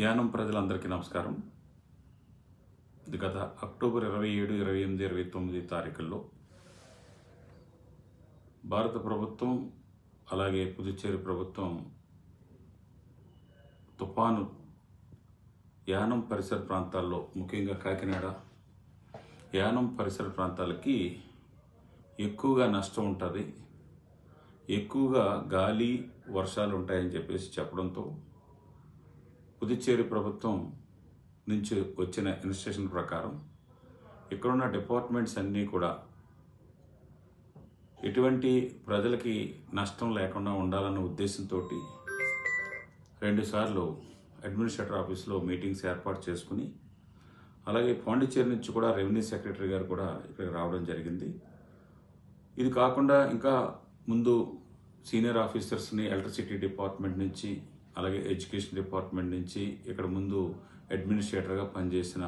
యానం ప్రజలందరికీ నమస్కారం. ఇది గత అక్టోబర్ 27, 28, 29 తారీఖుల్లో భారత ప్రభుత్వం అలాగే పుదుచ్చేరి ప్రభుత్వం తుఫాను యానం పరిసర ప్రాంతాల్లో, ముఖ్యంగా కాకినాడ యానం పరిసర ప్రాంతాలకి ఎక్కువగా నష్టం ఉంటుంది, ఎక్కువగా గాలి వర్షాలు ఉంటాయని చెప్పేసి చెప్పడంతో పుదుచ్చేరి ప్రభుత్వం నుంచి వచ్చిన ఇన్స్ట్రక్షన్ ప్రకారం ఇక్కడున్న డిపార్ట్మెంట్స్ అన్నీ కూడా ఎటువంటి ప్రజలకి నష్టం లేకుండా ఉండాలన్న ఉద్దేశంతో 2 సార్లు అడ్మినిస్ట్రేటర్ ఆఫీస్లో మీటింగ్స్ ఏర్పాటు చేసుకుని, అలాగే పాండిచ్చేరి నుంచి కూడా రెవెన్యూ సెక్రటరీ గారు కూడా ఇక్కడికి రావడం జరిగింది. ఇది కాకుండా ఇంకా ముందు సీనియర్ ఆఫీసర్స్ని ఎలక్ట్రిసిటీ డిపార్ట్మెంట్ నుంచి, అలాగే ఎడ్యుకేషన్ డిపార్ట్మెంట్ నుంచి, ఇక్కడ ముందు అడ్మినిస్ట్రేటర్గా పనిచేసిన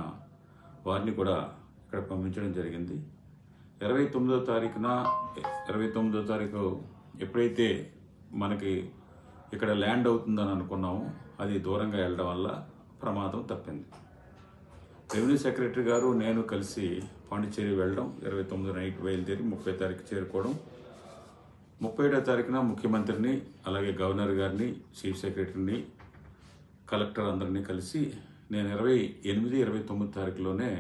వారిని కూడా ఇక్కడ పంపించడం జరిగింది. 29వ తారీఖు ఎప్పుడైతే మనకి ఇక్కడ ల్యాండ్ అవుతుందని అనుకున్నామో అది దూరంగా వెళ్ళడం వల్ల ప్రమాదం తప్పింది. రెవెన్యూ సెక్రటరీ గారు నేను కలిసి పాండిచ్చేరి వెళ్ళడం, 29 నైట్ బయలుదేరి 30 తారీఖు చేరుకోవడం, 31వ తారీఖున ముఖ్యమంత్రిని, అలాగే గవర్నర్ గారిని, చీఫ్ సెక్రటరీని, కలెక్టర్ అందరినీ కలిసి నేను 28, 29 తారీఖులోనే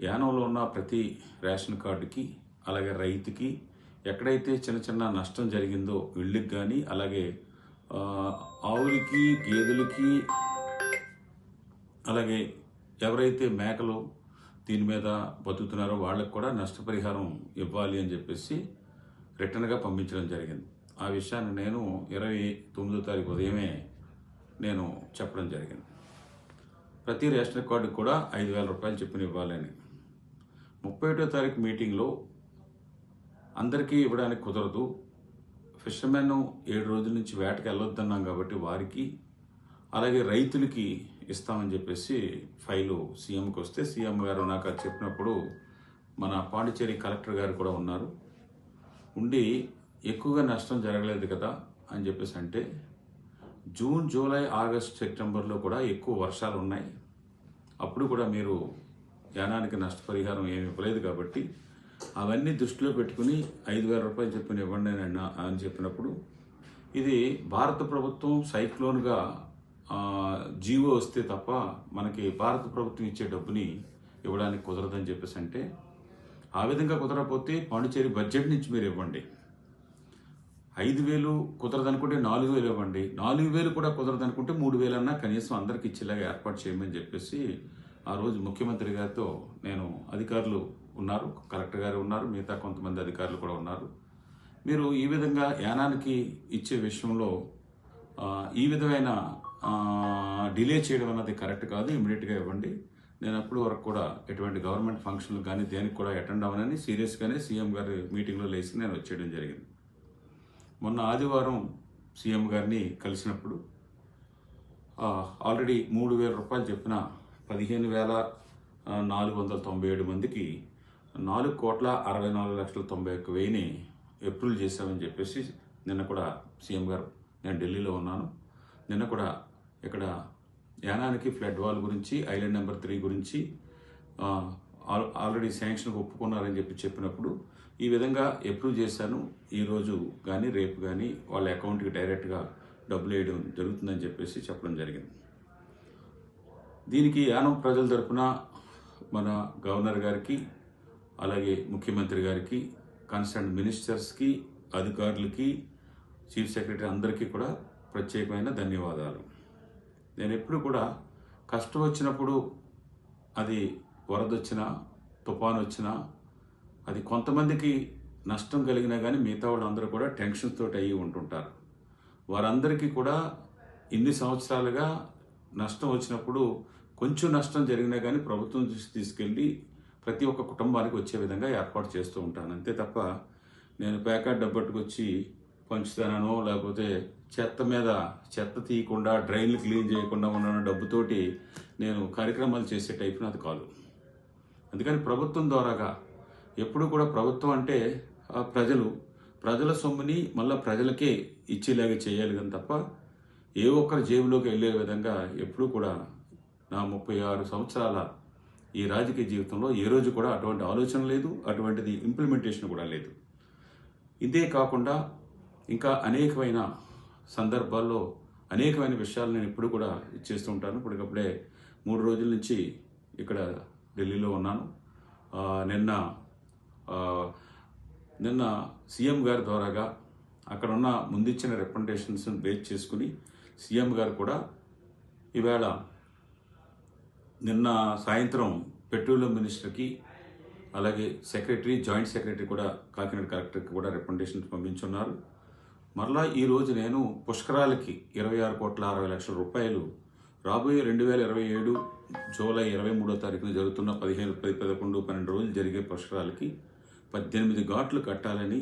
యానంలో ఉన్న ప్రతి రేషన్ కార్డుకి, అలాగే రైతుకి ఎక్కడైతే చిన్న చిన్న నష్టం జరిగిందో ఇళ్ళకి కానీ, అలాగే ఆవులకి, గేదెలకి, అలాగే ఎవరైతే మేకలు దీని మీద బతుకుతున్నారో వాళ్ళకు కూడా నష్టపరిహారం ఇవ్వాలి అని చెప్పేసి రిటర్న్గా పంపించడం జరిగింది. ఆ విషయాన్ని నేను 29వ తారీఖు ఉదయమే నేను చెప్పడం జరిగింది. ప్రతి రేషన్ కార్డుకి కూడా 5,000 రూపాయలు చొప్పున ఇవ్వాలని. 31వ తారీఖు మీటింగ్లో అందరికీ ఇవ్వడానికి కుదరదు, ఫిషర్మెన్ 7 రోజుల నుంచి వేటకి వెళ్ళొద్దన్నాం కాబట్టి వారికి, అలాగే రైతులకి ఇస్తామని చెప్పేసి ఫైలు సీఎంకి వస్తే, సీఎం గారు నాకు అది చెప్పినప్పుడు మన పాండిచ్చేరి కలెక్టర్ గారు కూడా ఉన్నారు, ఉండి ఎక్కువగా నష్టం జరగలేదు కదా అని చెప్పేసి అంటే, జూన్, జూలై, ఆగస్ట్, సెప్టెంబర్లో కూడా ఎక్కువ వర్షాలు ఉన్నాయి, అప్పుడు కూడా మీరు యానానికి నష్టపరిహారం ఏమి ఇవ్వలేదు కాబట్టి అవన్నీ దృష్టిలో పెట్టుకుని 5,000 రూపాయలు చెప్పిన ఇవ్వండి అని చెప్పినప్పుడు, ఇది భారత ప్రభుత్వం సైక్లోన్గా జీవో వస్తే తప్ప మనకి భారత ప్రభుత్వం ఇచ్చే డబ్బుని ఇవ్వడానికి కుదరదని చెప్పేసి అంటే, ఆ విధంగా కుదరకపోతే పాండిచ్చేరి బడ్జెట్ నుంచి మీరు ఇవ్వండి, 5,000 కుదరదనుకుంటే 4,000 ఇవ్వండి, 4,000 కూడా కుదరదనుకుంటే 3,000 అన్నా కనీసం అందరికి ఇచ్చేలాగా ఏర్పాటు చేయమని చెప్పేసి ఆ రోజు ముఖ్యమంత్రి గారితో నేను, అధికారులు ఉన్నారు, కలెక్టర్ గారు ఉన్నారు, మిగతా కొంతమంది అధికారులు కూడా ఉన్నారు, మీరు ఈ విధంగా యానానికి ఇచ్చే విషయంలో ఈ విధమైన డిలే చేయడం అన్నది కరెక్ట్ కాదు, ఇమీడియట్గా ఇవ్వండి. నేను అప్పటి వరకు కూడా ఎటువంటి గవర్నమెంట్ ఫంక్షన్లు కానీ దేనికి కూడా అటెండ్ అవ్వనని సీరియస్గానే సీఎం గారి మీటింగ్లో లేచి నేను వచ్చేయడం జరిగింది. మొన్న ఆదివారం సీఎం గారిని కలిసినప్పుడు ఆల్రెడీ 3,000 రూపాయలు చెప్పిన 15,497 మందికి 4,64,91,000 అప్రూవల్ చేశామని చెప్పేసి నిన్న కూడా సీఎం గారు, నేను ఢిల్లీలో ఉన్నాను, నిన్న కూడా ఇక్కడ యానానికి ఫ్లడ్ వాల్ గురించి, ఐలాండ్ నెంబర్ 3 గురించి ఆల్రెడీ శాంక్షన్ ఒప్పుకున్నారని చెప్పినప్పుడు ఈ విధంగా అప్రూవ్ చేశాను, ఈరోజు కానీ రేపు కానీ వాళ్ళ అకౌంట్కి డైరెక్ట్గా డబ్బులు వేయడం జరుగుతుందని చెప్పేసి చెప్పడం జరిగింది. దీనికి యానం ప్రజల తరపున మన గవర్నర్ గారికి, అలాగే ముఖ్యమంత్రి గారికి, కన్సర్న్ మినిస్టర్స్కి, అధికారులకి, చీఫ్ సెక్రటరీ అందరికీ కూడా ప్రత్యేకమైన ధన్యవాదాలు. నేను ఎప్పుడు కూడా కష్టం వచ్చినప్పుడు, అది వరద వచ్చినా, తుఫాను వచ్చినా, అది కొంతమందికి నష్టం కలిగినా కానీ మిగతా వాళ్ళందరూ కూడా టెన్షన్స్ తోటి అయ్యి ఉంటుంటారు. వారందరికీ కూడా ఇన్ని సంవత్సరాలుగా నష్టం వచ్చినప్పుడు కొంచెం నష్టం జరిగినా కానీ ప్రభుత్వం దృష్టి తీసుకెళ్ళి ప్రతి ఒక్క కుటుంబానికి వచ్చే విధంగా ఏర్పాటు చేస్తూ ఉంటాను. అంతే తప్ప నేను ప్యాకెట్ డబ్బట్టుకొచ్చి పంచుతానో, లేకపోతే చెత్త తీయకుండా, డ్రైన్లు క్లీన్ చేయకుండా ఉన్న డబ్బుతోటి నేను కార్యక్రమాలు చేసే టైప్ అది కాదు. అందుకని ప్రభుత్వం ద్వారాగా ఎప్పుడు కూడా, ప్రభుత్వం అంటే ప్రజల సొమ్ముని మళ్ళీ ప్రజలకే ఇచ్చేలాగా చేయాలి కానీ తప్ప ఏ ఒక్కరి జేబులోకి వెళ్ళే విధంగా ఎప్పుడూ కూడా నా 36 సంవత్సరాల ఈ రాజకీయ జీవితంలో ఏ రోజు కూడా అటువంటి ఆలోచన లేదు, అటువంటిది ఇంప్లిమెంటేషన్ కూడా లేదు. ఇదే కాకుండా ఇంకా అనేకమైన సందర్భాల్లో అనేకమైన విషయాలు నేను ఇప్పుడు కూడా చేస్తూ ఉంటాను. ఇప్పటికప్పుడే 3 రోజుల నుంచి ఇక్కడ ఢిల్లీలో ఉన్నాను. నిన్న నిన్న సీఎం గారి ద్వారాగా అక్కడ ఉన్న ముందిచ్చిన రికమెండేషన్స్ బేస్ చేసుకుని సీఎం గారు కూడా ఈవేళ నిన్న సాయంత్రం పెట్రోలియం మినిస్టర్కి అలాగే సెక్రటరీ, జాయింట్ సెక్రటరీ కూడా కాకినాడ కలెక్టర్కి కూడా రికమెండేషన్స్ పంపించున్నారు. మరలా ఈరోజు నేను పుష్కరాలకి 26,60,00,000 రూపాయలు రాబోయే 2027 జూలై 23వ తారీఖున జరుగుతున్న 15, 11, 12 రోజులు జరిగే పుష్కరాలకి 18 ఘాట్లు కట్టాలని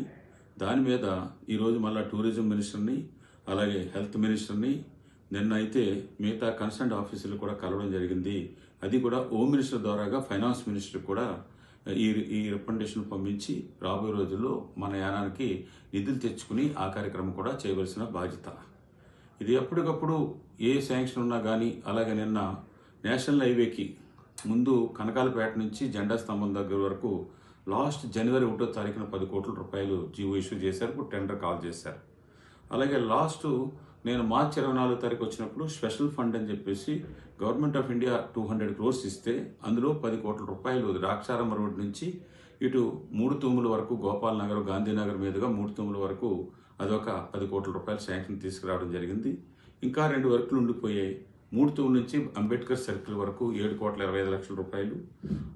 దాని మీద ఈరోజు మళ్ళీ టూరిజం మినిస్టర్ని అలాగే హెల్త్ మినిస్టర్ని నిన్న అయితే మిగతా కన్సర్న్ ఆఫీసులు కూడా కలవడం జరిగింది. అది కూడా హోమ్ మినిస్టర్ ద్వారాగా ఫైనాన్స్ మినిస్టర్ కూడా ఈ రికమెండేషన్ పంపించి రాబోయే రోజుల్లో మన యానానికి నిధులు తెచ్చుకుని ఆ కార్యక్రమం కూడా చేయవలసిన బాధ్యత. ఇది ఎప్పటికప్పుడు ఏ శాంక్షన్ ఉన్నా కానీ అలాగే నిన్న నేషనల్ హైవేకి ముందు కనకాలపేట నుంచి జెండా స్తంభం దగ్గర వరకు లాస్ట్ జనవరి 1వ తారీఖున 10 కోట్ల రూపాయలు జీవో ఇష్యూ చేశారు, ఇప్పుడు టెండర్ కాల్ చేశారు. అలాగే లాస్ట్ నేను మార్చి 24వ తారీఖు వచ్చినప్పుడు స్పెషల్ ఫండ్ అని చెప్పేసి గవర్నమెంట్ ఆఫ్ ఇండియా 200 crores ఇస్తే అందులో 10 కోట్ల రూపాయలు ద్రాక్షారామ రోడ్ నుంచి ఇటు 3 తూముల వరకు గోపాల్ నగర్, గాంధీనగర్ మీదుగా 3 తూముల వరకు అదొక 10 కోట్ల రూపాయల శాంక్షన్ తీసుకురావడం జరిగింది. ఇంకా 2 వర్కులు ఉండిపోయాయి. 3 తూముల నుంచి అంబేద్కర్ సర్కిల్ వరకు 7,25,00,000 రూపాయలు.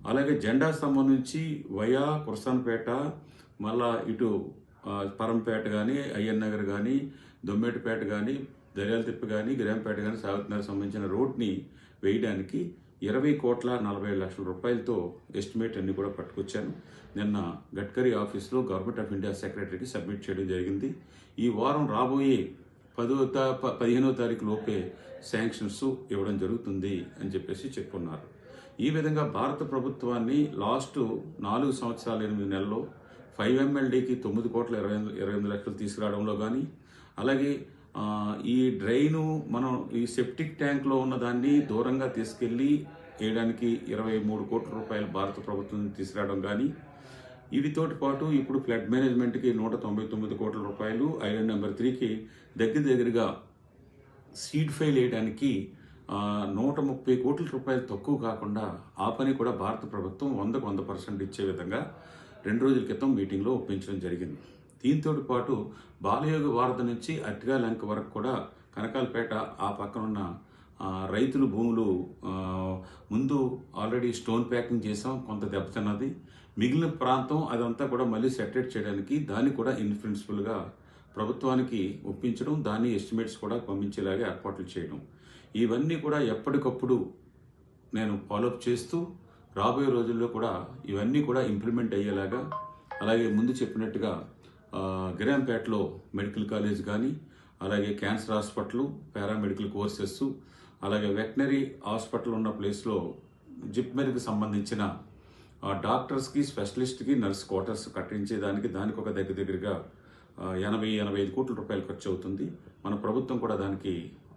అలాగే జెండా స్తంభం నుంచి వయా కుర్సాన్పేట మళ్ళా ఇటు పరంపేట కానీ, అయ్యన్ నగర్ కానీ, దొమ్మేటిపేట కానీ, దర్యాలతిప్ప కానీ, గిరాంపేట కానీ, సాగుతున్నారు సంబంధించిన రోడ్ని వేయడానికి 20,40,00,000 రూపాయలతో ఎస్టిమేట్ అన్ని కూడా పట్టుకొచ్చాను. నిన్న గడ్కరీ ఆఫీస్లో గవర్నమెంట్ ఆఫ్ ఇండియా సెక్రటరీకి సబ్మిట్ చేయడం జరిగింది. ఈ వారం రాబోయే 15వ తారీఖు లోపే శాంక్షన్స్ ఇవ్వడం జరుగుతుంది అని చెప్పేసి చెప్పుకున్నారు. ఈ విధంగా భారత ప్రభుత్వాన్ని లాస్ట్ 4 సంవత్సరాల 8 నెలల్లో 5MLDకి 9,28,00,000 తీసుకురావడంలో కానీ అలాగే ఈ డ్రైను మనం ఈ సెప్టిక్ ట్యాంక్లో ఉన్నదాన్ని దూరంగా తీసుకెళ్ళి వేయడానికి 23 కోట్ల రూపాయలు భారత ప్రభుత్వం తీసుకురావడం కానీ వీటితోటి పాటు ఇప్పుడు ఫ్లడ్ మేనేజ్మెంట్కి 199 కోట్ల రూపాయలు, ఐలాండ్ నెంబర్ 3కి దగ్గరగా సీడ్ ఫైల్ వేయడానికి 130 కోట్ల రూపాయలు తక్కువ కాకుండా ఆ పని కూడా భారత ప్రభుత్వం 100కు 100% ఇచ్చే విధంగా 2 రోజుల క్రితం మీటింగ్లో ఒప్పించడం జరిగింది. దీంతో పాటు బాలయోగ వారధి నుంచి అట్టిగా లంక వరకు కూడా కనకాలపేట ఆ పక్కనున్న రైతులు భూములు ముందు ఆల్రెడీ స్టోన్ ప్యాకింగ్ చేసాం, కొంత దెబ్బతిన్నది. మిగిలిన ప్రాంతం అదంతా కూడా మళ్ళీ సెటరేట్ చేయడానికి దాన్ని కూడా ఇన్ ప్రిన్సిపల్గా ప్రభుత్వానికి ఒప్పించడం, దాన్ని ఎస్టిమేట్స్ కూడా పంపించేలాగా ఏర్పాట్లు చేయడం, ఇవన్నీ కూడా ఎప్పటికప్పుడు నేను ఫాలోఅప్ చేస్తూ రాబోయే రోజుల్లో కూడా ఇవన్నీ కూడా ఇంప్లిమెంట్ అయ్యేలాగా అలాగే ముందు చెప్పినట్టుగా గిరాంపేటలో మెడికల్ కాలేజ్ కానీ అలాగే క్యాన్సర్ హాస్పిటల్, పారామెడికల్ కోర్సెస్ అలాగే వెటనరీ హాస్పిటల్ ఉన్న ప్లేస్లో జిప్మెర్కి సంబంధించిన డాక్టర్స్కి, స్పెషలిస్ట్కి నర్స్ క్వార్టర్స్ కట్టించేదానికి దానికి ఒక దగ్గరగా 80-85 కోట్ల రూపాయలు ఖర్చు అవుతుంది. మన ప్రభుత్వం కూడా దానికి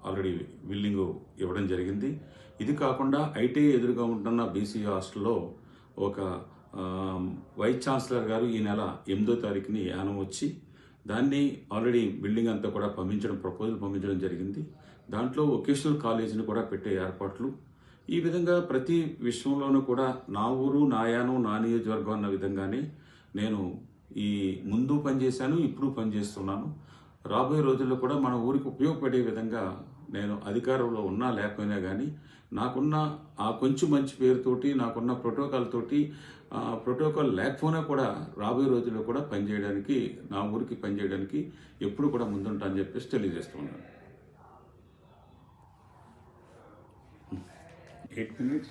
ఆల్రెడీ బిల్డింగ్ ఇవ్వడం జరిగింది. ఇది కాకుండా ఐటీఐ ఎదురుగా ఉంటున్న బీసీ హాస్టల్లో ఒక వైస్ ఛాన్సలర్ గారు ఈ నెల 8వ తారీఖుని యానం వచ్చి దాన్ని ఆల్రెడీ బిల్డింగ్ అంతా కూడా ప్రపోజల్ పంపించడం జరిగింది. దాంట్లో వొకేషనల్ కాలేజీని కూడా పెట్టే ఏర్పాట్లు, ఈ విధంగా ప్రతి విషయంలోనూ కూడా నా ఊరు, నా యానం, నా నియోజకవర్గం అన్న విధంగానే నేను ఈ ముందు పనిచేశాను, ఇప్పుడు పనిచేస్తున్నాను. రాబోయే రోజుల్లో కూడా మన ఊరికి ఉపయోగపడే విధంగా నేను అధికారంలో ఉన్నా లేకపోయినా కానీ నాకున్న ఆ కొంచెం మంచి పేరుతోటి, నాకున్న ప్రోటోకాల్ లేకపోయినా కూడా రాబోయే రోజుల్లో కూడా పనిచేయడానికి, నా ఊరికి పనిచేయడానికి ఎప్పుడు కూడా ముందుంటా అని చెప్పేసి తెలియజేస్తున్నాను. 8 minutes.